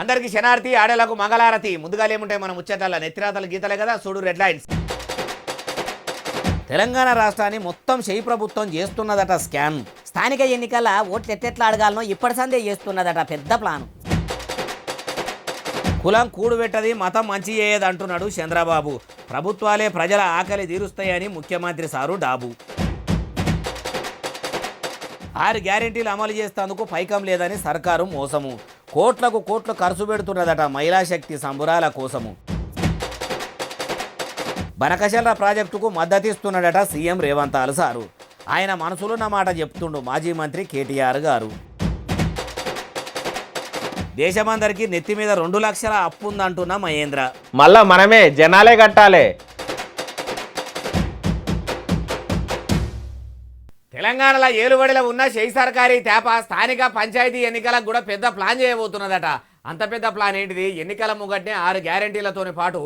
అందరికి శనార్థి ఆడలకు మంగళారతి. ముందుగా ఏముంటాయి మన ముచ్చటాల నెత్తిరాతలు గీతలే కదా, చూడు రెడ్ లైన్స్. తెలంగాణ రాష్ట్రాన్ని మొత్తం చేయి ప్రభుత్వం చేస్తున్నదట స్కామ్. స్థానిక ఎన్నికల ఓట్లు ఎట్టెట్లా అడగాలనో ఇప్పటి సందే చేస్తున్నదట పెద్ద ప్లాను. కులం కూడుబెట్టది, మతం మంచి చేయదు అంటున్నాడు చంద్రబాబు. ప్రభుత్వాలే ప్రజల ఆకలి తీరుస్తాయని ముఖ్యమంత్రి సారు డాబు. 6 గ్యారెంటీలు అమలు చేసేందుకు పైకం లేదని సర్కారు మోసము. కోట్లకు కోట్లు ఖర్చు పెడుతున్నదట మహిళా శక్తి సంబురాల కోసము. బనకశల ప్రాజెక్టుకు మద్దతిస్తున్నాడట సీఎం రేవంత్ సారు. ఆయన మనసులున్న మాట చెప్తుండు మాజీ మంత్రి కేటీఆర్ గారు. దేశమందరికీ నెత్తి మీద 2 లక్షల అప్పు ఉందంటున్న మహేంద్ర. మళ్ళా మనమే జనాలే కట్టాలి. తెలంగాణలో ఏలుబడిలో ఉన్న చేయి సర్కారీ తేప స్థానిక పంచాయతీ ఎన్నికలకు కూడా పెద్ద ప్లాన్ చేయబోతున్నదట. అంత పెద్ద ప్లాన్ ఏంటిది? ఎన్నికల ముగ్గట్నే 6 గ్యారెంటీలతోని పాటు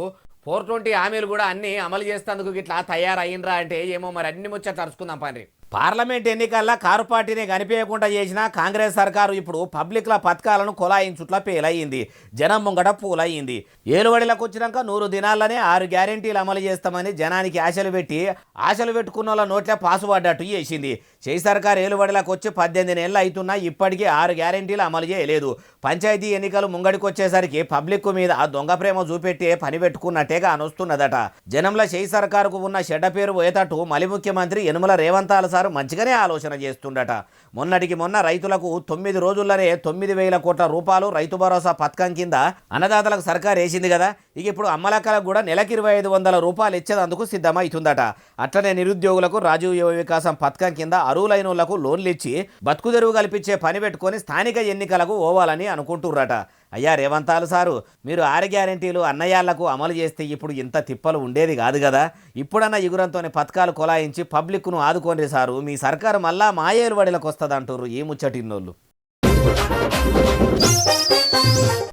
420 హామీలు కూడా అన్ని అమలు చేసేందుకు గిట్లా తయారయ్యిండ్రా అంటే ఏమో మరి అన్ని ముచ్చట తరుచుకుందాం పండ్రి. పార్లమెంట్ ఎన్నికల్లో కారు పార్టీని కనిపించకుండా చేసిన కాంగ్రెస్ సర్కారు ఇప్పుడు పబ్లిక్ల పథకాలను కొలాయించుట్ల పేలయ్యింది. జనం ముంగట పూలయ్యింది. ఏలుబడిలకు వచ్చినాక 100 దినాల్లోనే 6 గ్యారెంటీలు అమలు చేస్తామని జనానికి ఆశలు పెట్టుకున్న వాళ్ళ నోట్లే పాసుపడ్డట్టు చేసింది. చేయి సర్కారు ఏలుబడిలకు వచ్చి 18 నెలలు అవుతున్నా ఇప్పటికీ 6 గ్యారెంటీలు అమలు చేయలేదు. పంచాయతీ ఎన్నికలు ముంగడికి వచ్చేసరికి పబ్లిక్ మీద దొంగ ప్రేమ చూపెట్టే పని పెట్టుకున్నట్టేగా అనొస్తున్నదట. జనంలో చేయి సర్కారుకు ఉన్న చెడ్డ పేరు పోయేటట్టు మలి ముఖ్యమంత్రి యనుమల రేవంత్ సారు మంచిగానే ఆలోచన చేస్తుండట. మొన్నటికి మొన్న రైతులకు 9 రోజుల్లోనే 9,000 కోట్ల రూపాయలు రైతు భరోసా పథకం కింద అన్నదాతలకు సర్కారు వేసింది కదా. ఇక ఇప్పుడు అమ్మలక్కలకు కూడా నెలకి 2,500 రూపాయలు ఇచ్చేందుకు సిద్ధమవుతుందట. అట్లనే నిరుద్యోగులకు రాజీవ్ యువ వికాసం పథకం కింద అరువులైన వాళ్లకు లోన్లు ఇచ్చి బతుకు తెరువు కల్పించే పని పెట్టుకొని స్థానిక ఎన్నికలకు పోవాలని అనుకుంటుర్రట. అయ్యా రేవంత్ సారు, మీరు 6 గ్యారెంటీలు అన్నయ్యాళ్లకు అమలు చేస్తే ఇప్పుడు ఇంత తిప్పలు ఉండేది కాదు కదా. ఇప్పుడన్న ఇగురంతోని పథకాలు కొలాయించి పబ్లిక్ను ఆదుకోండి సారు. మీ సర్కారు మళ్ళా మాయేలు వడిలకు వస్తుందంటారు ఈ ముచ్చటిన్నోళ్ళు.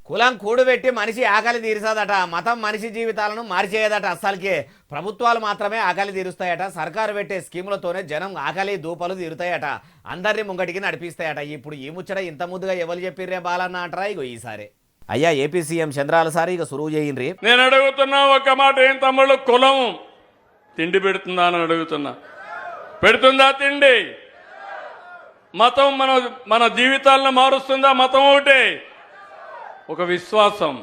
కులం కూడుబెట్టి మనిషి ఆకలి తీరుస్తుందట. మతం మనిషి జీవితాలను మార్చేయదట. అస్సలకే ప్రభుత్వాలు మాత్రమే ఆకలి తీరుస్తాయట. సర్కారు పెట్టే స్కీములతోనే జనం ఆకలి దూపలు తీరుతాయట. అందరినీ ముంగటికి నడిపిస్తాయట. ఇప్పుడు ఈ ముచ్చట ఇంత ముద్దుగా ఎవరు చెప్పిర్రే బాలన్న అంటారా? ఇగో ఈసారి అయ్యా ఏపీ సీఎం చంద్రాల సార్ ఇక సురువు చేయండి. నేను అడుగుతున్నా ఒక మాట, ఏం తమ్ముళ్ళు, కులం తిండి పెడుతుందా అని అడుగుతున్నా. పెడుతుందా తిండి? మతం మన జీవితాలను మారుస్తుందా? మతం ఒకటే, ఒక విశ్వాసం.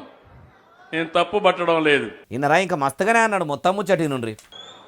నేను తప్పు పట్టడం లేదు. ఇన్నరా ఇంకా మస్తుగానే అన్నాడు మొత్తం ముచ్చటి నుండి.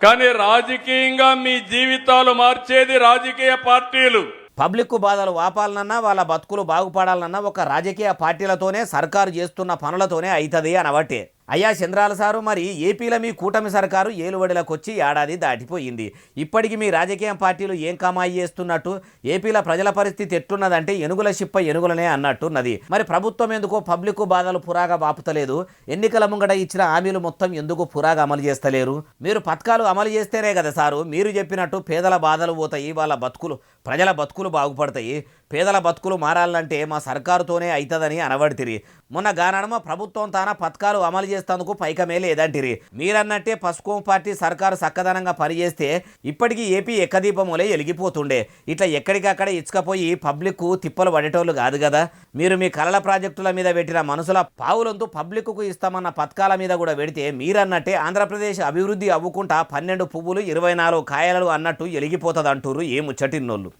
కానీ రాజకీయంగా మీ జీవితాలు మార్చేది రాజకీయ పార్టీలు. పబ్లిక్ బాధలు వాపాలనన్నా వాళ్ళ బతుకులు బాగుపడాలన్నా ఒక రాజకీయ పార్టీలతోనే సర్కారు చేస్తున్న పనులతోనే అవుతుంది అనబట్టే. అయ్యా చంద్రాల సారు, మరి ఏపీలో మీ కూటమి సర్కారు ఏలుబడిలకు వచ్చి ఏడాది దాటిపోయింది. ఇప్పటికి మీ రాజకీయ పార్టీలు ఏం కమాయి చేస్తున్నట్టు? ఏపీలో ప్రజల పరిస్థితి ఎట్లున్నదంటే ఎనుగుల చిప్ప ఎనుగులనే అన్నట్టున్నది. మరి ప్రభుత్వం ఎందుకో పబ్లిక్ బాధలు పురాగా బాపుతలేదు? ఎన్నికల ముంగట ఇచ్చిన హామీలు మొత్తం ఎందుకు పురాగా అమలు చేస్తలేరు? మీరు పథకాలు అమలు చేస్తేనే కదా సారు మీరు చెప్పినట్టు పేదల బాధలు పోతాయి, వాళ్ళ బతుకులు ప్రజల బతుకులు బాగుపడతాయి. పేదల బతుకులు మారాలంటే మా సర్కారుతోనే అవుతుందని అనబడితిరి. మొన్న గానడమ ప్రభుత్వం తాన పథకాలు అమలు చేసేందుకు పైకమే లేదంటిరి. మీరన్నట్టే పసుపు పార్టీ సర్కారు చక్కదనంగా పనిచేస్తే ఇప్పటికీ ఏపీ ఎక్కదీపములే ఎలిగిపోతుండే. ఇట్లా ఎక్కడికక్కడ ఇచ్చుకపోయి పబ్లిక్ తిప్పలు పడేటోళ్ళు కాదు కదా. మీరు మీ కళల ప్రాజెక్టుల మీద పెట్టిన మనసుల పావులంతూ పబ్లిక్కు ఇస్తామన్న పథకాల మీద కూడా పెడితే మీరన్నట్టే ఆంధ్రప్రదేశ్ అభివృద్ధి అవ్వకుండా 12 పువ్వులు 24 కాయలు అన్నట్టు ఎలిగిపోతుంది అంటూరు ఏ ముచ్చటిన్నోళ్ళు.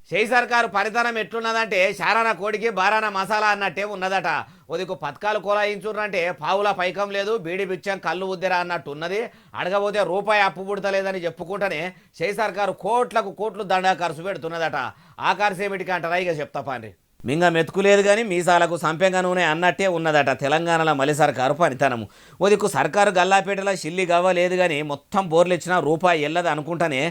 చేయి సర్కారు పరితనం ఎట్లున్నదంటే శారాన కోడికి బారాన మసాలా అన్నట్టే ఉన్నదట. ఉదికు పథకాలు కొలాయించుర్రంటే పావుల పైకం లేదు, బీడి బిచ్చం కళ్ళు ఉద్దెరా అన్నట్టు ఉన్నది. అడగబోతే రూపాయి అప్పు పుడతలేదని చెప్పుకుంటేనే చేయి సర్కారు కోట్లకు కోట్లు దండా ఖర్చు పెడుతున్నదట. ఆ ఖర్చు ఏమిటికి అంటారా? ఇక చెప్తా పాండ్రి. మింగ మెతుకులేదు కానీ మీసాలకు సంపెంగ నూనె అన్నట్టే ఉన్నదట తెలంగాణలో మలి సర్కారు పనితనము. ఉదికు సర్కారు గల్లాపేటలో చిల్లి గవ్వలేదు కానీ మొత్తం బోర్లు ఇచ్చినా రూపాయి ఎల్లదు అనుకుంటానే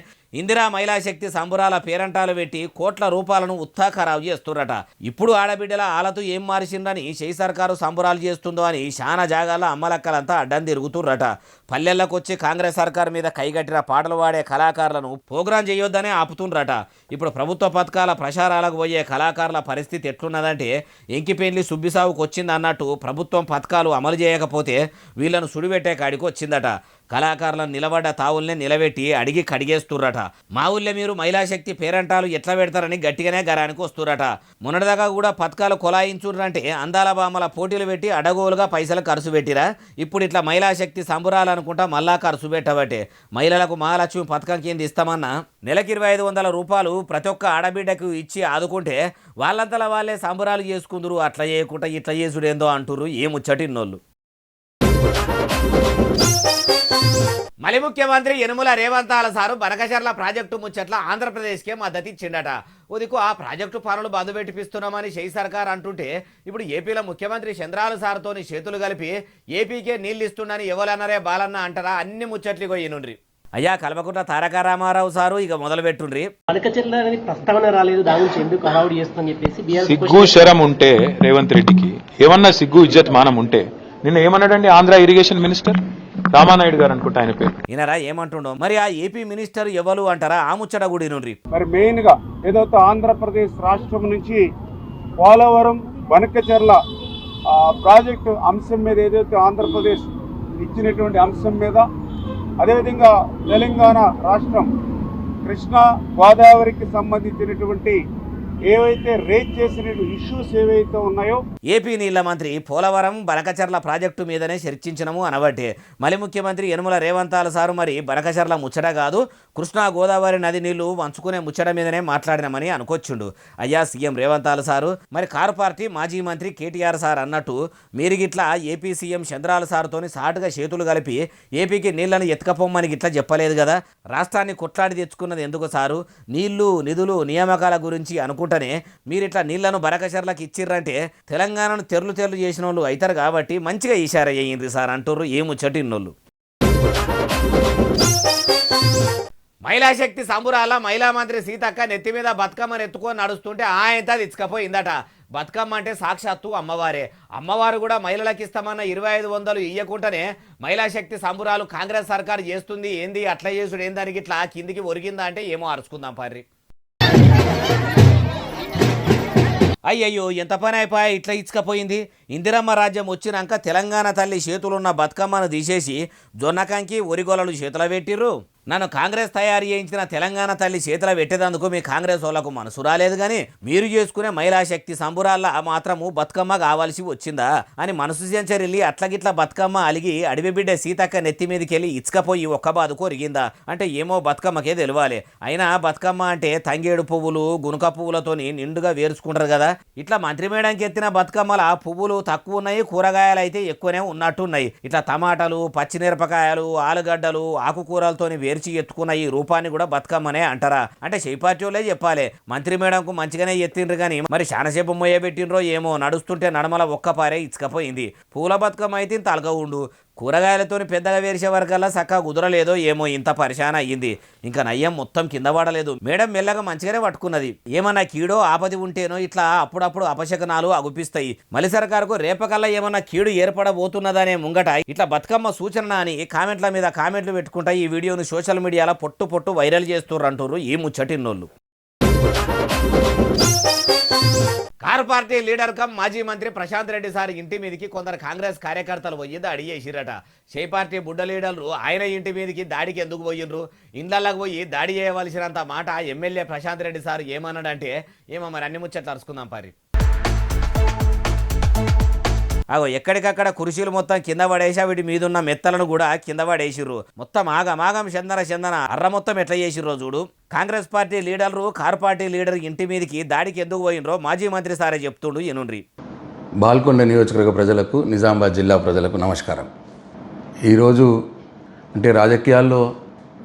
ఇందిరా మహిళా శక్తి సంబురాల పేరంటాలు పెట్టి కోట్ల రూపాయలను ఉత్తా ఖరాబు చేస్తుర్రట. ఇప్పుడు ఆడబిడ్డల ఆలతూ ఏం మార్చిందని చేయి సర్కారు సంబురాలు చేస్తుందో అని శానా జాగాల్లో అమ్మలక్కలంతా అడ్డం తిరుగుతుర్రట. పల్లెల్లోకి వచ్చి కాంగ్రెస్ సర్కారు మీద కైగట్టిన పాటలు పాడే కళాకారులను ప్రోగ్రాం చేయొద్దనే ఆపుతుండ్రట. ఇప్పుడు ప్రభుత్వ పథకాల ప్రచారాలకు పోయే కళాకారుల పరిస్థితి ఎట్లున్నదంటే ఎంకిపెండ్లి సుబ్బిసావుకు వచ్చింది అన్నట్టు ప్రభుత్వం పథకాలు అమలు చేయకపోతే వీళ్లను సుడిపెట్టే కాడికి వచ్చిందట. కళాకారులను నిలబడ్డ తావుల్నే నిలబెట్టి అడిగి కడిగేస్తుర్రట. మా ఊళ్ళో మీరు మహిళా శక్తి పేరంటాలు ఎట్లా పెడతారని గట్టిగానే గరానికి వస్తుర్రట. మొన్నటిదాకా కూడా పథకాలు కొలాయించుర్రంటే అందాల బామల పోటీలు పెట్టి అడగోలుగా పైసలు ఖర్చు పెట్టిరా. ఇప్పుడు ఇట్లా మహిళా శక్తి సంబురాలనుకుంటా మళ్ళా ఖర్చు పెట్టబట్టే మహిళలకు మహాలక్ష్మి పథకం కింద ఇస్తామన్నా నెలకి 2500 రూపాయలు ప్రతి ఒక్క ఆడబిడ్డకు ఇచ్చి ఆదుకుంటే వాళ్ళంతలా వాళ్ళే సంబరాలు చేసుకుందరు. అట్లా చేయకుండా ఇట్లా చేసుడేందో అంటుర్రు ఈ ముచ్చటిన్నోళ్ళు. మలి ముఖ్యమంత్రి యనుమల రేవంతాల సారు బనకచర్ల ప్రాజెక్టు ముచ్చట్ల ఆంధ్రప్రదేశ్కే మద్దతు ఇచ్చిండట. ఉదికు ఆ ప్రాజెక్టు పనులు బంధు పెట్టిపిస్తున్నామని షెయి సర్కార్ అంటుంటే ఇప్పుడు ఏపీలో ముఖ్యమంత్రి చంద్రాల సార్తోని చేతులు కలిపి ఏపీకే నీళ్ళు ఇస్తుండని ఎవరన్నారే బాలన్న అంటారా? అన్ని ముచ్చట్లు పోయినుండ్రి. అయ్యా కల్వకుంట్ల తారక రామారావు సారు ఇక మొదలు పెట్టుండ్రి. బనకచర్ల అనేది ప్రస్తావన రాలేదు, దాని నుంచి ఎందుకు హడావుడి చేస్తుందని చెప్పేసి సిగ్గు శరం ఉంటే రేవంత్ రెడ్డికి ఏమన్నా సిగ్గు ఇజ్జత్ మానం ఉంటే నిన్న ఏమన్నాడండి ఆంధ్ర ఇరిగేషన్ మినిస్టర్ రామానాయుడు గారు అనుకుంటా ఆయన పేరు. ఈయనరా ఏమంటుండో మరి ఆ ఏపీ మినిస్టర్ ఎవరు అంటారా? ఆ ముచ్చట కూడా నుండ్రి. మరి మెయిన్ గా ఏదైతే ఆంధ్రప్రదేశ్ రాష్ట్రం నుంచి పోలవరం బనకచర్ల ప్రాజెక్టు అంశం మీద ఏదైతే ఆంధ్రప్రదేశ్ ఇచ్చినటువంటి అంశం మీద, అదేవిధంగా తెలంగాణ రాష్ట్రం కృష్ణా గోదావరికి సంబంధించినటువంటి ఏవైతే రేజ్ చేసిన ఇష్యూస్ ఏవైతే ఉన్నాయో ఏపీ నీళ్ల మంత్రి పోలవరం బనకచర్ల ప్రాజెక్టు మీదనే చర్చించినము అనబట్టే మలి ముఖ్యమంత్రి యనుమల రేవంతాల సారు మరి బనకచర్ల ముచ్చట కాదు కృష్ణా గోదావరి నది నీళ్లు పంచుకునే ముచ్చట మీదనే మాట్లాడినామని అనుకొచ్చుండు. అయ్యా సీఎం రేవంతాల సారు మరి కారు పార్టీ మాజీ మంత్రి కేటీఆర్ సార్ అన్నట్టు మీరు గిట్లా ఏపీ సీఎం చంద్రాల సారుతోని సాటుగా చేతులు కలిపి ఏపీకి నీళ్లను ఎత్తుకపోమ్మని గిట్లా చెప్పలేదు కదా. రాష్ట్రాన్ని కొట్లాడి తెచ్చుకున్నది ఎందుకు సారు? నీళ్లు నిధులు నియామకాల గురించి అనుకుంటానే మీరు ఇట్లా నీళ్లను బనకచర్లకు ఇచ్చిర్రంటే తెలంగాణను తెర్లు చేసిన వాళ్ళు అవుతారు కాబట్టి మంచిగా ఈశార అయ్యింది సార్ అంటుర్రు ఏ ముచ్చటిన్నోళ్ళు. మహిళా శక్తి సంబురాల మహిళా మంత్రి సీతక్క నెత్తి మీద బతుకమ్మను ఎత్తుకొని నడుస్తుంటే ఆయనతో ఇచ్చుకపోయిందట. బతుకమ్మ అంటే సాక్షాత్తు అమ్మవారే. అమ్మవారు కూడా మహిళలకు ఇస్తామన్న 2500 ఇయ్యకుండానే మహిళా శక్తి సంబురాలు కాంగ్రెస్ సర్కారు చేస్తుంది ఏంది అట్లా చేసుడు ఏందానికి ఇట్లా కిందికి ఒరిగిందా అంటే ఏమో అరుచుకుందాం పర్రి. అయ్యయ్యో ఎంత పని అయిపోయా ఇట్లా ఇచ్చుకపోయింది. ఇందిరమ్మ రాజ్యం వచ్చినాక తెలంగాణ తల్లి చేతులున్న బతుకమ్మను తీసేసి జొన్నకంకి ఒరిగొలలు చేతుల పెట్టిర్రు. నన్ను కాంగ్రెస్ తయారు చేయించిన తెలంగాణ తల్లి చేతుల పెట్టేదందుకు మీ కాంగ్రెస్ వాళ్ళకు మనసు రాలేదు కానీ మీరు చేసుకునే మహిళా శక్తి సంబురాల్లో మాత్రము బతుకమ్మ కావాల్సి వచ్చిందా అని మనసు సెంచరిల్లి అట్లగిట్ల బతుకమ్మ అలిగి అడవి బిడ్డ సీతక్క నెత్తి మీదకి వెళ్ళి ఇచ్చుకపోయి ఒక్క బాదుకు ఒరిగిందా అంటే ఏమో బతుకమ్మకే తెలియాలి. అయినా బతుకమ్మ అంటే తంగేడు పువ్వులు గునుక పువ్వులతోని నిండుగా వేర్చుకుంటారు కదా. ఇట్లా మంత్రి మేడానికి ఎత్తిన బతుకమ్మల పువ్వులు తక్కువ ఉన్నాయి, కూరగాయలు అయితే ఎక్కువనే ఉన్నట్టున్నాయి. ఇట్లా టమాటాలు పచ్చిమిరపకాయలు ఆలుగడ్డలు ఆకుకూరలతోని వేర్చి ఎత్తుకున్న ఈ రూపాన్ని కూడా బతుకమ్మనే అంటారా అంటే షెయి పార్టీ వాళ్ళే చెప్పాలి. మంత్రి మేడంకు మంచిగానే ఎత్తిండ్రు కానీ మరి శానసేపు మొయ్యబెట్టిండ్రో ఏమో నడుస్తుంటే నడమల ఒక్కపారే ఇచ్చుకపోయింది. పూల బతుకమ్మ అయితే ఇంత అలగ ఉండు, కూరగాయలతోని పెద్దగా వేసే వరకల్లా చక్కగా కుదరలేదో ఏమో ఇంత పరిశాన అయ్యింది. ఇంకా నయ్యం మొత్తం కింద పడలేదు. మేడం మెల్లగా మంచిగానే పట్టుకున్నది. ఏమన్నా కీడో ఆపది ఉంటేనో ఇట్లా అప్పుడప్పుడు అపశకనాలు అగుపిస్తాయి. మలి సర్కారుకు రేపకల్లా ఏమన్నా కీడు ఏర్పడబోతున్నదనే ముంగట ఇట్లా బతుకమ్మ సూచన అని కామెంట్ల మీద కామెంట్లు పెట్టుకుంటా ఈ వీడియోను సోషల్ మీడియాలో పొట్టు వైరల్ చేస్తుర్రు అంటుర్రు ఈ ముచ్చటిన్నోళ్ళు. కారు పార్టీ లీడర్ కమ్ మాజీ మంత్రి ప్రశాంత్ రెడ్డి సార్ ఇంటి మీదకి కొందరు కాంగ్రెస్ కార్యకర్తలు పోయి దాడి చేసిరట. షెయి పార్టీ బుడ్డ లీడర్లు ఆయన ఇంటి మీదకి దాడికి ఎందుకు పోయిండ్రు? ఇండ్లకి పోయి దాడి చేయవలసినంత మాట ఎమ్మెల్యే ప్రశాంత్ రెడ్డి సార్ ఏమన్నాడంటే ఏమో మరి అన్ని ముచ్చట్లు అరుచుకుందాం పారి. అగో ఎక్కడికక్కడ కుర్చీలు మొత్తం కింద పడేసా వీటి మీదున్న మెత్తలను కూడా కింద పడేసిర్రు. మొత్తం ఆగమాగం చందన అర్ర మొత్తం ఎట్లా చేసిర్రో చూడు. కాంగ్రెస్ పార్టీ లీడర్లు కారు పార్టీ లీడర్ ఇంటి మీదకి దాడికి ఎందుకు పోయినరో మాజీ మంత్రి సారే చెప్తుండు ఎనుండ్రి. బాల్కొండ నియోజకవర్గ ప్రజలకు నిజామాబాద్ జిల్లా ప్రజలకు నమస్కారం. ఈరోజు అంటే రాజకీయాల్లో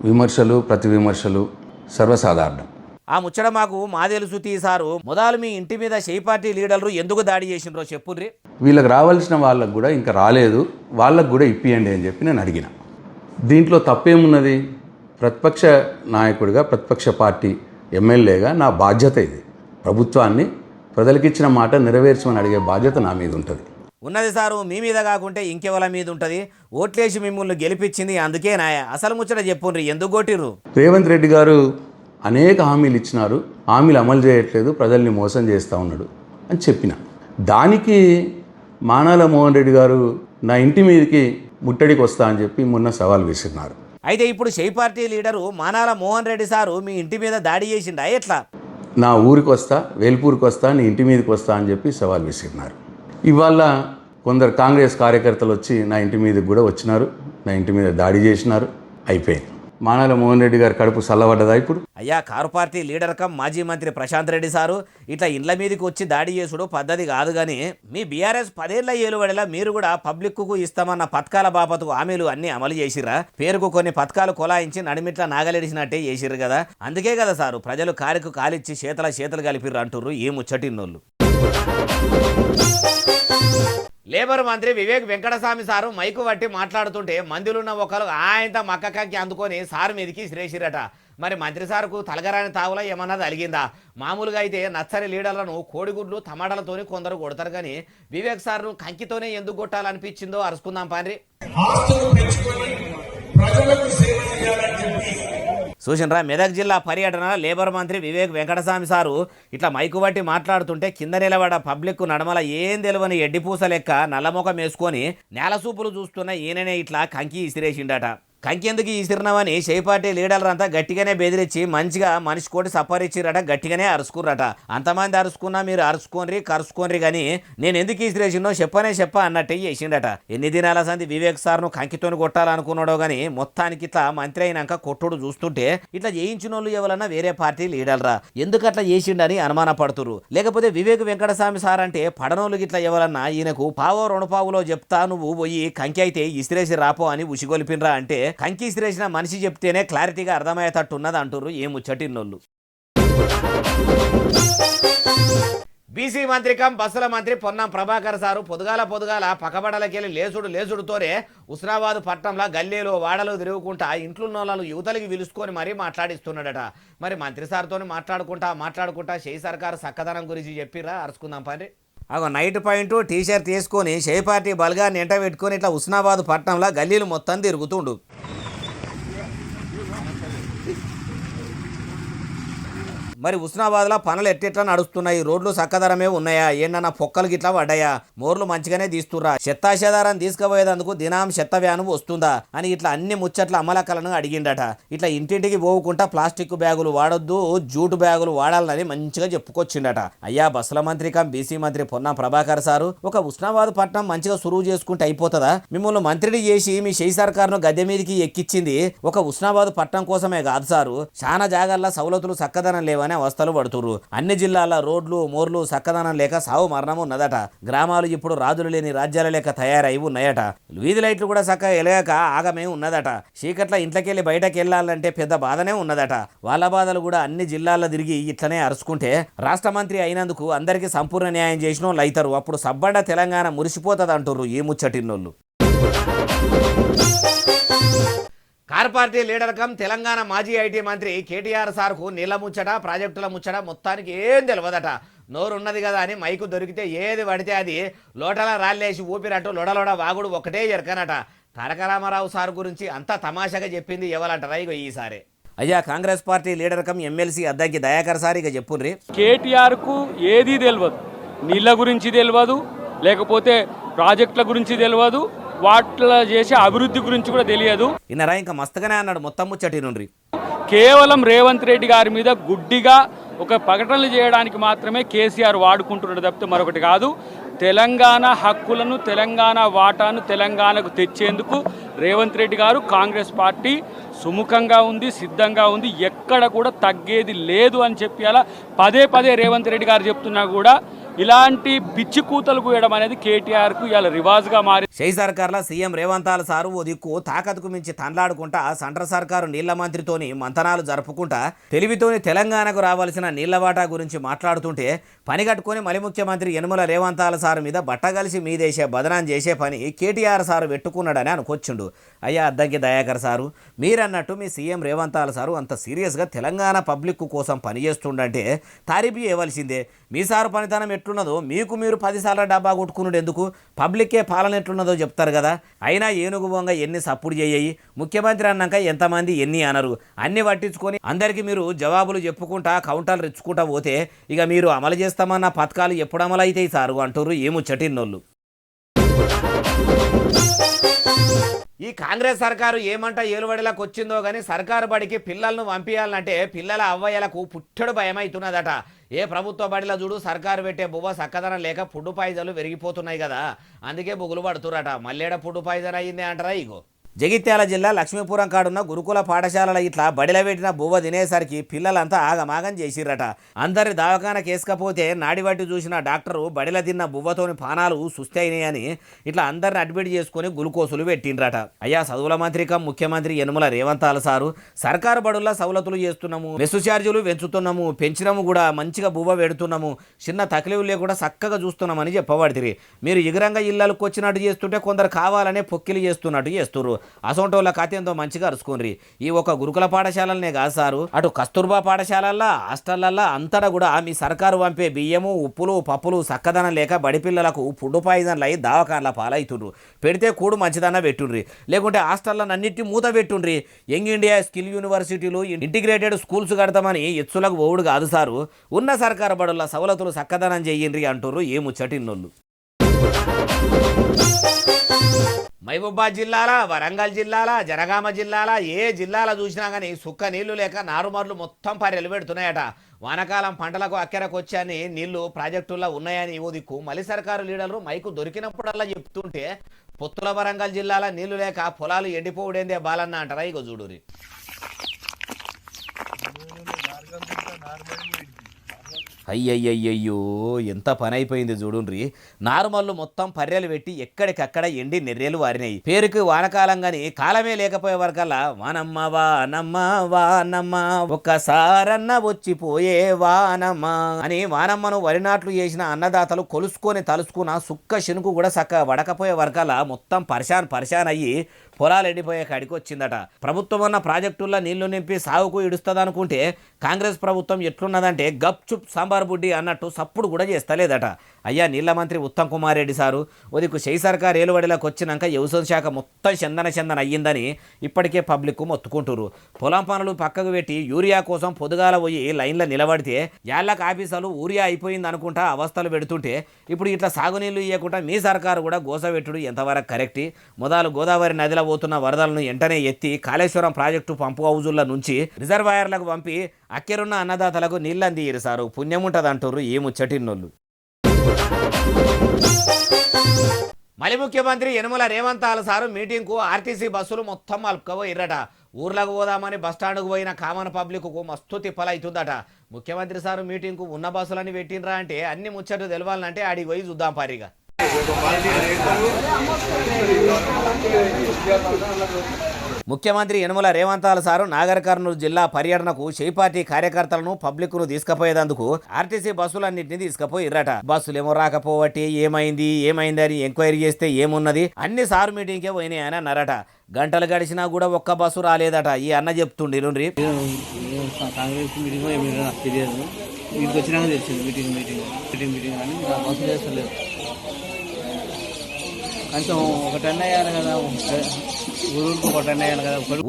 విమర్శలు ప్రతి విమర్శలు సర్వసాధారణం. ఆ ముచ్చట మాకు మాదేలు సుతీ సారు మొదలు మీ ఇంటి మీద షెయి పార్టీ లీడర్లు ఎందుకు దాడి చేసినరో చెప్పుర్రి. వీళ్ళకి రావాల్సిన వాళ్ళకు కూడా ఇంకా రాలేదు, వాళ్ళకు కూడా ఇప్పియండి అని చెప్పి నేను అడిగిన. దీంట్లో తప్పేమున్నది? ప్రతిపక్ష నాయకుడిగా ప్రతిపక్ష పార్టీ ఎమ్మెల్యేగా నా బాధ్యత ఇది. ప్రభుత్వాన్ని ప్రజలకిచ్చిన మాట నెరవేర్చమని అడిగే బాధ్యత నా మీద ఉంటుంది. ఉన్నది సారు మీ మీద కాకుంటే ఇంకెవల మీద ఉంటుంది? ఓట్లేసి మిమ్మల్ని గెలిపించింది అందుకే నాయ. అసలు ముచ్చట చెప్పుండ్రి ఎందుకు కొట్టిర్రు? రేవంత్ రెడ్డి గారు అనేక హామీలు ఇచ్చినారు, హామీలు అమలు చేయట్లేదు, ప్రజల్ని మోసం చేస్తూ ఉన్నాడు అని చెప్పిన. దానికి మానాల మోహన్ రెడ్డి గారు నా ఇంటి మీదకి ముట్టడికి వస్తా అని చెప్పి మొన్న సవాల్ విసిరినారు. అయితే ఇప్పుడు షై పార్టీ లీడరు మానాల మోహన్ రెడ్డి సారు మీ ఇంటి మీద దాడి చేసిండా ఎట్లా? నా ఊరికి వస్తా, వేల్పూర్కి వస్తా, నీ ఇంటి మీదకి వస్తా అని చెప్పి సవాల్ విసిరినారు. ఇవాళ కొందరు కాంగ్రెస్ కార్యకర్తలు వచ్చి నా ఇంటి మీదకి కూడా వచ్చినారు, నా ఇంటి మీద దాడి చేసినారు. అయిపోయింది. మానాల మోహన్ రెడ్డి గారు కడుపు చల్లబడ్డదా ఇప్పుడు? అయ్యా, కారు పార్టీ లీడర్ కమ్ మాజీ మంత్రి ప్రశాంత్ రెడ్డి సారు ఇట్లా ఇండ్ల మీదకి వచ్చి దాడి చేసుడు పద్ధతి కాదు. కానీ మీ బీఆర్ఎస్ 10 ఏళ్ల ఏలుబడిలా మీరు కూడా పబ్లిక్కు ఇస్తామన్న పథకాల బాపతకు హామీలు అన్ని అమలు చేసిరా? పేరుకు కొన్ని పథకాలు కొలాయించి నడిమిట్లా నాగలేడిసినట్టే చేసిర్రు కదా. అందుకే కదా సారు ప్రజలు కారుకు కాలిచ్చి చేతులు కలిపిర్రు అంటుర్రు ఈ ముచ్చటిన్నోళ్ళు. లేబర్ మంత్రి వివేక్ వెంకటస్వామి సారు మైకు పట్టి మాట్లాడుతుంటే మందిలున్న ఒకరు ఆయనతో మక్కకి అందుకొని సారు మీదకి శ్రేషిరట. మరి మంత్రి సారుకు తలగరాని తావులా ఏమన్నది అలిగిందా? మామూలుగా అయితే నచ్చని లీడర్లను కోడిగుడ్లు టమాటాలతోని కొందరు కొడతారు, కానీ వివేక్ సార్ను కంకితోనే ఎందుకు కొట్టాలనిపించిందో అరుచుకుందాం పాండ్రి. చూసినరా, మెదక్ జిల్లా పర్యటన లేబర్ మంత్రి వివేక్ వెంకటస్వామి సారు ఇట్లా మైకు బట్టి మాట్లాడుతుంటే కింద నిలబడ పబ్లిక్ నడమల ఏం తెలియని ఎడ్డిపూస లెక్క నల్లముఖం వేసుకొని నేలసూపులు చూస్తున్న ఈయననే ఇట్లా కంకి ఇసిరేసిండట. కంకెందుకు ఇసిరినావని షై పార్టీ లీడర్లంతా గట్టిగానే బెదిరించి మంచిగా మనిషి కోటి సపరిచ్చిరట, గట్టిగానే అరుచుకుర్రట. అంతమంది అరుచుకున్నా మీరు కరుచుకోన్రి కానీ నేను ఎందుకు ఇసిరేసినో చెప్ప అన్నట్టే చేసిండట. ఎన్ని దినాల సంది వివేక్ సార్ను కంకితోని కొట్టాలనుకున్నాడో గానీ మొత్తానికి ఇట్లా మంత్రి అయినాక కొట్టుడు చూస్తుంటే ఇట్లా చేయించిన వాళ్ళు ఎవరన్నా వేరే పార్టీ లీడర్రా ఎందుకు అట్లా చేసిండని అనుమాన పడుతురు. లేకపోతే వివేక్ వెంకటస్వామి సార్ అంటే పడనోళ్ళు గిట్లా ఎవరన్నా ఈయనకు పావో 2 పావులో చెప్తా నువ్వు పోయి కంకి అయితే ఇసిరేసి రాపో అని ఉసిగొలిపినరా అంటే కంకి ఇసిరేసిన మనిషి చెప్తేనే క్లారిటీగా అర్థమయ్యేటట్టు ఉన్నది అంటుర్రు ఏ ముచ్చటిన్నోళ్ళు. బీసీ మంత్రి కమ్ బస్సుల మంత్రి పొన్నం ప్రభాకర్ సారు పొదుగాల పక్కబడలకెళ్ళి లేచుడుతోనే ఉస్నాబాద్ పట్టణంలో గల్లీలో వాడలు తిరుగుకుంటా ఇంట్లోళ్ళను యువతలకి పిలుచుకొని మరీ మాట్లాడిస్తున్నాడట. మరి మంత్రి సార్తో మాట్లాడుకుంటా షై సర్కారు చక్కదనం గురించి చెప్పిరా? అరుచుకుందాం పని. నైట్ పాయింట్ టీషర్ట్ తీసుకొని షై పార్టీ బల్గాన్ని ఎంట పెట్టుకొని ఇట్లా ఉస్నాబాద్ పట్టణంలో గల్లీలు మొత్తం తిరుగుతుండు. మరి ఉస్నాబాద్లో పనులు ఎట్టెట్లా నడుస్తున్నాయి? రోడ్లు చక్కదరమే ఉన్నాయా? ఏంటన్నా పొక్కలు గిట్లా పడ్డాయా? మోర్లు మంచిగానే తీస్తుర్రా? చెత్తాశేదారం తీసుకుపోయేందుకు దినం చెత్త వ్యాను వస్తుందా అని ఇట్లా అన్ని ముచ్చట్ల అమలకలను అడిగిండట. ఇట్లా ఇంటింటికి పోకుండా ప్లాస్టిక్ బ్యాగులు వాడొద్దు, జూటు బ్యాగులు వాడాలని మంచిగా చెప్పుకొచ్చిండట. అయ్యా, బస్సుల మంత్రి కమ్ బీసీ మంత్రి పొన్నం ప్రభాకర్ సారు ఒక ఉస్నాబాద్ పట్టణం మంచిగా సురువు చేసుకుంటే అయిపోతుందా? మిమ్మల్ని మంత్రిని చేసి మీ షై సర్కారును గద్దె మీదకి ఎక్కిచ్చింది ఒక ఉస్నాబాద్ పట్టణం కోసమే కాదు సారు. చాలా జాగాల్లో సౌలతులు చక్కదనం లేవని అవస్థలు పడుతుర్రు. అన్ని జిల్లాల రోడ్లు మోర్లు చక్కదనం లేక సావు మరణం ఉన్నదట. గ్రామాలు ఇప్పుడు రాజులు లేని రాజ్యాల లేక తయారై ఉన్నాయట. వీధి లైట్లు కూడా చక్కగా ఎలగాక ఆగమే ఉన్నదట. చీకట్ల ఇంట్లోకెళ్ళి బయటకు వెళ్ళాలంటే పెద్ద బాధనే ఉన్నదట. వాళ్ళ బాధలు కూడా అన్ని జిల్లాల్లో తిరిగి ఇట్లనే అరుచుకుంటే రాష్ట్ర మంత్రి అయినందుకు అందరికీ సంపూర్ణ న్యాయం చేసిన వాళ్ళు అవుతారు. అప్పుడు సబ్బడ్డ తెలంగాణ మురిసిపోతుంది అంటుర్రు ఈ ముచ్చటిన్నోళ్ళు. Car party leader cum Telangana మాజీ ఐటీ మంత్రి కేటీఆర్ సార్కు నీళ్ల ముచ్చట ప్రాజెక్టుల ముచ్చట మొత్తానికి ఏం తెలియదట. నోరున్నది కదా అని మైకు దొరికితే ఏది పడితే అది లోటల రాళ్ళేసి ఊపిరట్టు లొడలోడ వాగుడు ఒకటే ఎరకనట. తారక రామారావు సార్ గురించి అంతా తమాషాగా చెప్పింది ఎవరంటారా? ఇగో ఈసారి అయ్యా, Congress party leader come MLC Addanki Dayakar sir ఇక చెప్పుర్రి. కేటీఆర్కు ఏదీ తెలియదు, నీళ్ళ గురించి తెలియదు, లేకపోతే ప్రాజెక్టుల గురించి తెలియదు, వాటిలో చేసే అభివృద్ధి గురించి కూడా తెలియదు. ఇన్నరా ఇంకా మస్తుగానే అన్నాడు మొత్తం ముచ్చటి నుండి. కేవలం రేవంత్ రెడ్డి గారి మీద గుడ్డిగా ఒక ప్రకటనలు చేయడానికి మాత్రమే కేసీఆర్ వాడుకుంటున్నాడు తప్పితే మరొకటి కాదు. తెలంగాణ హక్కులను, తెలంగాణ వాటాను తెలంగాణకు తెచ్చేందుకు రేవంత్ రెడ్డి గారు, కాంగ్రెస్ పార్టీ సుముఖంగా ఉంది, సిద్ధంగా ఉంది. ఎక్కడ కూడా తగ్గేది లేదు అని చెప్పి అలా పదే రేవంత్ రెడ్డి గారు చెప్తున్నా కూడా ఇలాంటి పిచ్చి కూతలు కూయడం అనేది కేటీఆర్కు ఇలా రివాజ్గా మారి షై సర్కార్లో సీఎం రేవంత్ సారు ఓ దిక్కు తాకత్కు మించి తండ్లాడుకుంటా సెంట్రల్ సర్కారు నీళ్ల మంత్రితోని మంతనాలు జరుపుకుంటా తెలివితోని తెలంగాణకు రావాల్సిన నీళ్ల వాటా గురించి మాట్లాడుతుంటే పని కట్టుకొని మలి ముఖ్యమంత్రి యనమల రేవంత్ సార్ మీద బట్టగలిసి మీదేసే బదనాం చేసే పని కేటీఆర్ సారు పెట్టుకున్నాడని అనుకొచ్చిండు. అయ్యా, అద్దంకి దయాకర్ సారు, మీరన్నట్టు మీ సీఎం రేవంత్ సారు అంత సీరియస్గా తెలంగాణ పబ్లిక్ కోసం పనిచేస్తుండంటే తారీఫ్ చేయవలసిందే. మీ సారు పనితనం ఎట్లున్నదో మీకు మీరు 10 సార్లు డబ్బా కొట్టుకున్నాడు ఎందుకు? పబ్లిక్కే పాలన ఎట్లున్నదో చెప్తారు కదా. అయినా ఏనుగు బొంగ ఎన్ని సప్పుడు చేయి, ముఖ్యమంత్రి అన్నాక ఎంతమంది ఎన్ని అనరు, అన్ని పట్టించుకొని అందరికీ మీరు జవాబులు చెప్పుకుంటా కౌంటర్లు ఇచ్చుకుంటా పోతే ఇక మీరు అమలు చేస్తామన్న పథకాలు ఎప్పుడు అమలు అవుతాయి సారు అంటారు ఏముచ్చటిన్నోళ్ళు. ఈ కాంగ్రెస్ సర్కారు ఏమంట ఏలుబడిలకు వచ్చిందో గానీ సర్కారు బడికి పిల్లలను పంపించాలంటే పిల్లల అవ్వయ్యలకు పుట్టెడు భయమవుతున్నదట. ఏ ప్రభుత్వ బడిలో చూడు సర్కారు పెట్టే బువ్వ సక్కదనం లేక ఫుడ్ పాయిజన్లు పెరిగిపోతున్నాయి కదా, అందుకే బుగులు పడుతురట. మల్లేడ ఫుడ్ పాయిజన్ అయ్యిందే అంటారా. ఇగో జగిత్యాల జిల్లా లక్ష్మీపురం కాడున్న గురుకుల పాఠశాలల ఇట్లా బడిలో పెట్టిన బువ్వ తినేసరికి పిల్లలంతా ఆగమాగం చేసిర్రట. అందరి దవాఖాన కేసుకపోతే నాడిబట్టి చూసిన డాక్టరు బడిలో తిన్న బువ్వతోని పానాలు సుస్థి అయినాయని ఇట్లా అందరిని అడ్మిట్ చేసుకుని గ్లూకోసులు పెట్టిండ్రట. అయ్యా చదువుల మంత్రికం ముఖ్యమంత్రి యనుమల రేవంతాల సారు సర్కారు బడుల్లో సవలతులు చేస్తున్నాము, మెస్సు ఛార్జీలు పెంచుతున్నాము, పెంచినము కూడా మంచిగా బువ్వ పెడుతున్నాము, చిన్న తక్లీఫ్ లేకుండా చక్కగా చూస్తున్నామని చెప్పబడితిరి. మీరు ఎగురంగా ఇళ్ళకు వచ్చినట్టు చేస్తుంటే కొందరు కావాలనే పొక్కిలు చేస్తున్నట్టు చేస్తున్నారు. అసొంటోళ్ళ కథంతో మంచిగా అరుచుకోండి. ఈ ఒక గురుకుల పాఠశాలనే కాదు సారు, అటు కస్తూర్బా పాఠశాలల్లో హాస్టళ్లల్లో అంతటా కూడా మీ సర్కారు పంపే బియ్యము ఉప్పులు పప్పులు సక్కదనం లేక బడి పిల్లలకు ఫుడ్ పాయిజన్లు అయి దావకాన్ల పాలవుతుండ్రు. పెడితే కూడు మంచిదన్న పెట్టుండ్రి, లేకుంటే హాస్టళ్లను అన్నిటి మూత పెట్టుండ్రి. యంగ్ ఇండియా స్కిల్ యూనివర్సిటీలు ఇంటిగ్రేటెడ్ స్కూల్స్ కడతామని ఎత్తులకు ఓవుడు కాదు సారు, ఉన్న సర్కారు బడుల సవలతులు సక్కదనం చెయ్యండ్రి అంటుర్రు ఏ ముచ్చటిన్నోళ్ళు. మహబూబాద్ జిల్లాల వరంగల్ జిల్లాల జనగామ జిల్లాల ఏ జిల్లాల చూసినా కానీ సుక్క నీళ్లు లేక నారుమర్లు మొత్తం పర్రెలు పెడుతున్నాయట. వానకాలం పంటలకు అక్కెరకు వచ్చాయని నీళ్లు ప్రాజెక్టుల్లో ఉన్నాయని ఓ దిక్కు మళ్ళీ సర్కారు లీడర్లు మైకు దొరికినప్పుడల్లా చెప్తుంటే పొత్తుల వరంగల్ జిల్లాల నీళ్లు లేక పొలాలు ఎండిపోవుడేందే బాలన్న అంటారా. ఇగో చూడురి. అయ్యయ్యయ్యో ఎంత పని అయిపోయింది చూడుండ్రి. నారుమల్లు మొత్తం పర్రెలు పెట్టి ఎక్కడికక్కడ ఎండి నెర్రెలు వారినాయి. పేరుకి వానకాలం గాని కాలమే లేకపోయే వరకల్లా వానమ్మ వానమ్మ వానమ్మ ఒక్కసారన్న వచ్చిపోయే వానమ్మ అని వానమ్మను వరినాట్లు చేసిన అన్నదాతలు కొలుసుకొని తలుసుకున్న సుక్క శనుకు కూడా చక్కగా వడకపోయే వరకల్లా మొత్తం పరిశాన్ అయ్యి పొలాలు ఎండిపోయే కాడికి వచ్చిందట. ప్రభుత్వం ఉన్న ప్రాజెక్టుల్లో నీళ్లు నింపి సాగుకు ఇడుస్తుంది అనుకుంటే కాంగ్రెస్ ప్రభుత్వం ఎట్లున్నదంటే గప్ చుప్ సాంబార్ బుడ్డి అన్నట్టు సప్పుడు కూడా చేస్తలేదట. అయ్యా నీళ్ల మంత్రి ఉత్తమ్ కుమార్ రెడ్డి సారు ఉదికు చేయి సర్కార్ ఏలుబడిలోకి వచ్చినాక వ్యవసాయ శాఖ మొత్తం చందన అయ్యిందని ఇప్పటికే పబ్లిక్ మొత్తుకుంటురు. పొలం పనులు పక్కకు పెట్టి యూరియా కోసం పొదుగాల పోయి లైన్లో నిలబడితే యాళ్ళకు ఆఫీసర్లు యూరియా అయిపోయింది అనుకుంటా అవస్థలు పెడుతుంటే ఇప్పుడు ఇట్లా సాగునీళ్లు ఇవ్వకుండా మీ సర్కారు కూడా గోసపెట్టుడు ఎంతవరకు కరెక్ట్? మొదలు గోదావరి నదిలో పోతున్న వరదలను వెంటనే ఎత్తి కాళేశ్వరం ప్రాజెక్టు పంపు హౌజుల నుంచి రిజర్వాయర్లకు పంపి అక్కెరున్న అన్నదాతలకు నీళ్ళందియ్యరు సారు, పుణ్యం ఉంటుంది అంటారు ఏ ముచ్చటిన్నోళ్ళు. మళ్ళీ ముఖ్యమంత్రి యనుమల రేవంతాల సారు మీటింగ్కు ఆర్టీసీ బస్సులు మొత్తం అల్పుకపోయిర్రట. ఊర్లకు పోదామని బస్టాండ్కు పోయిన కామన్ పబ్లిక్కు మస్తు తిప్పలవుతుందట. ముఖ్యమంత్రి సారు మీటింగ్కు ఉన్న బస్సులని పెట్టినరా అంటే అన్ని ముచ్చట్లు తెలవాలంటే ఆడికి పోయి చూద్దాం పారిగా. ముఖ్యమంత్రి యనుమల రేవంతాల సారు నాగర్ కర్నూలు జిల్లా పర్యటనకు షెయి పార్టీ కార్యకర్తలను పబ్లిక్ ను తీసుకుపోయేందుకు ఆర్టీసీ బస్సులన్నింటినీ తీసుకుపోయిర్రట. బస్సులేమో రాకపోవట్టి ఏమైంది అని ఎంక్వైరీ చేస్తే ఏమున్నది అన్ని సారు మీటింగ్కే పోయినాయని అన్నారట. గంటలు గడిచినా కూడా ఒక్క బస్సు రాలేదట. ఈ అన్న చెప్తుండే కాంగ్రెస్ మీటింగ్ నాకు తెలియదు, ఇంటికి వచ్చినాక తెలిసింది మీటింగ్ అని బస్సు చేస్తలేదు. కొంచెం ఒకటి అయ్యాను కదా,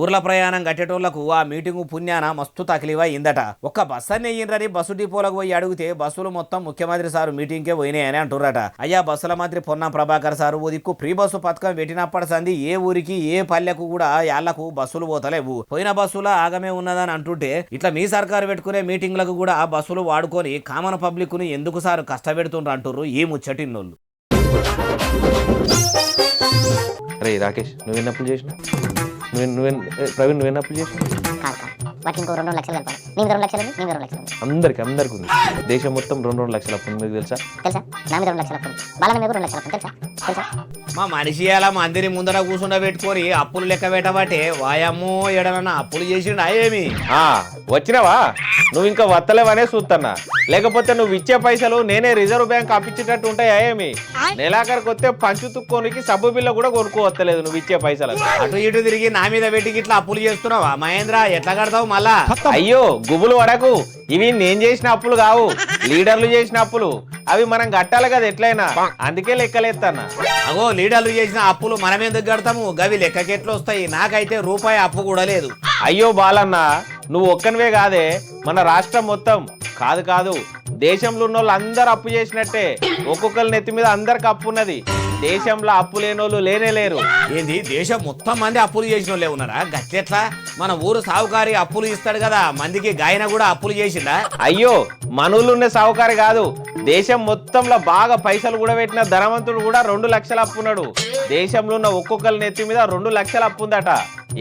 ఊర్ల ప్రయాణం కట్టేటోళ్లకు ఆ మీటింగు పుణ్యాన మస్తు తకిలీవా ఇందట. ఒక్క బస్సు అని అయ్యిండ్రని బస్సు డిపోలకు పోయి అడిగితే బస్సులు మొత్తం ముఖ్యమంత్రి సారు మీటింగ్కే పోయినాయని అంటుర్రట. అయ్యా బస్సుల మంత్రి పొన్నం ప్రభాకర్ సారు ఓ దిక్కు ఫ్రీ బస్సు పథకం పెట్టినప్పటి సంది ఏ ఊరికి ఏ పల్లెకు కూడా యాళ్లకు బస్సులు పోతలేవు. పోయిన బస్సుల ఆగమే ఉన్నదని అంటుంటే ఇట్లా మీ సర్కారు పెట్టుకునే మీటింగ్లకు కూడా ఆ బస్సులు వాడుకొని కామన్ పబ్లిక్ ను ఎందుకు సారు కష్టపెడుతుండ్రు అంటుర్రు ఈ ముచ్చటిన్నోళ్ళు. అరే రాకేష్ నువ్వెన్ని అప్పులు చేసినా? ప్రవీణ్ నువ్వెన్ని అప్పులు చేసినా? అందరికి ఉంది. దేశం మొత్తం 2 లక్షల అప్పు మీకు తెలుసా? మా మనిషి అలా మందిరి ముందర కూర్చుండ పెట్టుకొని అప్పులు లెక్క పెట్టబట్టే వాయమ్మో ఎడనన్నా అప్పులు చేసిండు ఏమి. వచ్చినావా? నువ్వు ఇంకా వత్తలేవనే చూస్తున్నా, లేకపోతే నువ్వు ఇచ్చే పైసలు నేనే రిజర్వ్ బ్యాంక్ అప్పించేటట్టు ఉంటాయా ఏమి? నెలాఖరికి వస్తే పంచు తుక్కోనికి సబ్బు బిల్ల కూడా కొనుక్కోవత్తలేదు నువ్వు ఇచ్చే పైసలు. అటు ఇటు తిరిగి నా మీద పెట్టి ఇట్లా అప్పులు చేస్తున్నావా మహేంద్ర? ఎట్లా కడతావు మళ్ళా? అయ్యో గుబులు వడకు, ఇవి నేను చేసిన అప్పులు కావు, లీడర్లు చేసిన అప్పులు. అవి మనం కట్టాలి కదా ఎట్లయినా, అందుకే లెక్కలేస్తానా. అగో లీడర్లు చేసిన అప్పులు మనం ఎందుకు కడతాము? గవి లెక్కకెట్లు వస్తాయి? నాకైతే రూపాయి అప్పు కూడా లేదు. అయ్యో బాలన్న, నువ్వు ఒక్కనివే కాదే, మన రాష్ట్రం మొత్తం కాదు దేశంలో ఉన్న వాళ్ళు అందరు అప్పు చేసినట్టే. ఒక్కొక్కరి నెత్తి మీద అందరికి అప్పు ఉన్నది. దేశంలో అప్పు లేనోళ్ళు లేనే లేరు. ఏంది దేశం మొత్తం మంది అప్పులు చేసిన వాళ్ళే ఉన్నారా? గట్లెట్లా? మన ఊరు సావుకారి అప్పులు ఇస్తాడు కదా, మందికి గాయన కూడా అప్పులు చేసిండా? అయ్యో మనూళ్ళున్న సావుకారి కాదు, దేశం మొత్తంలో బాగా పైసలు కూడా పెట్టిన ధనవంతుడు కూడా 2 లక్షలు అప్పున్నాడు. దేశంలో ఉన్న ఒక్కొక్కరి నెత్తి మీద 2 లక్షలు అప్పు ఉందట.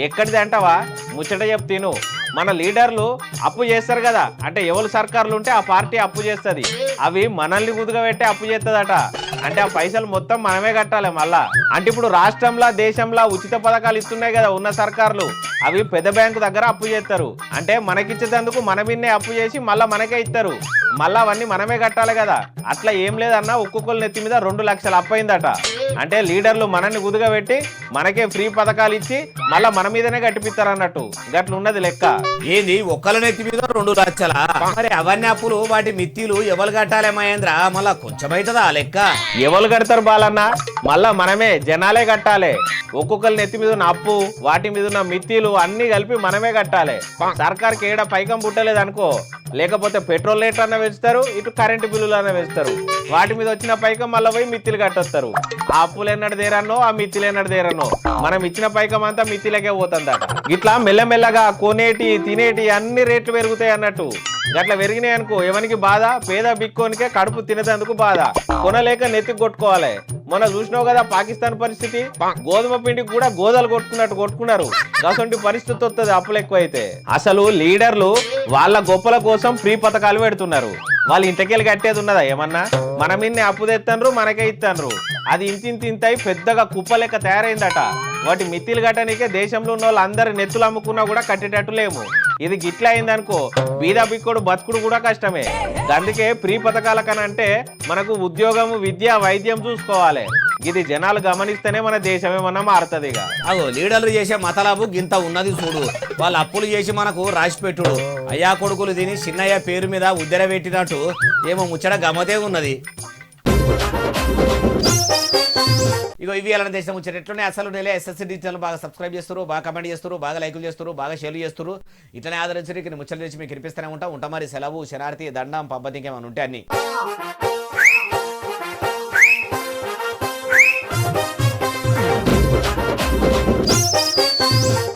ఎక్కడిది అంటావా? ముచ్చట చెప్తాను. మన లీడర్లు అప్పు చేస్తారు కదా, అంటే ఎవరు సర్కారులు ఉంటే ఆ పార్టీ అప్పు చేస్తుంది. అవి మనల్ని కుదుగా పెట్టి అప్పు చేస్తుందట. అంటే ఆ పైసలు మొత్తం మనమే కట్టాలి మళ్ళా. అంటే ఇప్పుడు రాష్ట్రంలో దేశంలో ఉచిత పథకాలు ఇస్తున్నాయి కదా ఉన్న సర్కారులు, అవి పెద్ద బ్యాంకు దగ్గర అప్పు చేస్తారు. అంటే మనకిచ్చేందుకు మనమిన్నే అప్పు చేసి మళ్ళా మనకే ఇస్తారు. మళ్ళా అవన్నీ మనమే కట్టాలి కదా. అట్లా ఏం లేదన్నా ఒక్కొక్కరు నెత్తి మీద 2 లక్షలు అప్పయిందట. అంటే లీడర్లు మనల్ని కుదుగా పెట్టి మనకే ఫ్రీ పథకాలు ఇచ్చి మళ్ళా మన మీదనే కట్టిపిస్తారు అన్నట్టు. గట్ల ఉన్నది లెక్క. ఏంది ఒక్కల నెత్తి మీద 2 లక్షలా? మరి అవన్నీ అప్పులు వాటి మిత్తిలు ఎవరు కట్టాలే మహేంద్ర? మళ్ళా కొంచెం అవుతుందా లెక్క? ఎవరు కడతారు బాలన్న? మళ్ళా మనమే జనాలే కట్టాలి. ఒక్కొక్కరి నెత్తి మీద ఉన్న అప్పు, వాటి మీద ఉన్న మిత్తిలు అన్ని కలిపి మనమే కట్టాలి. సర్కార్కి ఏడా పైకం పుట్టలేదు అనుకో, లేకపోతే పెట్రోల్ రేట్ అన్న పెంచుతారు, ఇటు కరెంటు బిల్లులు అన్న పెంచుతారు. వాటి మీద వచ్చిన పైకం మళ్ళీ పోయి మిత్తిలు కట్టొస్తారు. ఆ అప్పులు ఎన్నడు దేరన్నో, ఆ మిత్తిలు ఎన్నడు దేరన్నో, మనం ఇచ్చిన పైకం అంతా మిత్తిలకే పోతుందట. ఇట్లా మెల్లమెల్లగా కొనేటి తినేటి అన్ని రేట్లు పెరుగుతాయి అన్నట్టు. గట్ల పెరిగినాయి అనుకో ఎవరికి బాధ? పేద బిక్కోనికే కడుపు తినేందుకు బాధ. కొనలేక నెత్తికి కొట్టుకోవాలి. మొన్న చూసినావు కదా పాకిస్తాన్ పరిస్థితి, గోధుమ పిండికి కూడా గోదలు కొట్టుకున్నారు. అసలు పరిస్థితి వస్తుంది అప్పులు ఎక్కువైతే. అసలు లీడర్లు వాళ్ళ గొప్పల కోసం ఫ్రీ పథకాలు పెడుతున్నారు. వాళ్ళు ఇంతకెళ్ళి కట్టేది ఉన్నదా ఏమన్నా? మనం ఇన్ని అప్పు తెత్తన్రు, మనకే ఇత్తన్రు. అది ఇంతింతాయి పెద్దగా కుప్ప లెక్క తయారైందట. వాటి మిత్తిలు కట్టనికే దేశంలో ఉన్న వాళ్ళు అందరు నెత్తులు అమ్ముకున్నా కూడా కట్టేటట్టు లేము. ఇది గిట్ల అయిందనుకో బీద బిక్కుడు బతుకుడు కూడా కష్టమే. అందుకే ఫ్రీ పథకాల కనంటే మనకు ఉద్యోగం, విద్య, వైద్యం చూసుకోవాలి. ఇది జనాలు గమనిస్తేనే మన దేశం ఏమన్నా మారుతుంది. అగో లీడర్లు చేసే మతలాబు గింత ఉన్నది చూడు. వాళ్ళు అప్పులు చేసి మనకు రాసి పెట్టుడు. అయ్యా కొడుకులు తిని చిన్నయ్య పేరు మీద ఉద్దెర పెట్టినట్టు ఏమో ముచ్చట గమతే ఉన్నది. ఇగో ఇవి ఎలా దేశం వచ్చారు ఎట్లనే అసలు నెల ఎస్ఎస్సీ డిజిటల్ బాగా సబ్స్క్రైబ్ చేస్తారు, బాగా కమెంట్ చేస్తారు, బాగా లైకులు చేస్తారు, బాగా షేర్లు చేస్తారు. ఇట్లనే ఆదరించడానికి ఇక్కడ ముచ్చలు చేసి మీకు కనిపిస్తూనే ఉంటా. మరి సెలవు, శనార్థి, దండం, పబ్బతి ఇంకేమైనా ఉంటే అన్ని